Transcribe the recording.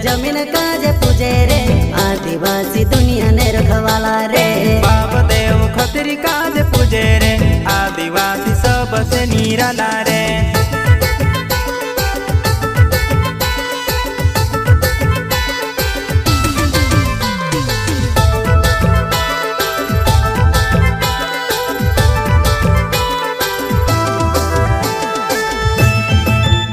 जमीन काज पूजे रे आदिवासी दुनिया ने रखवाला रे। बाप देव खत्री काज पूजे रे आदिवासी सबसे निराला रे।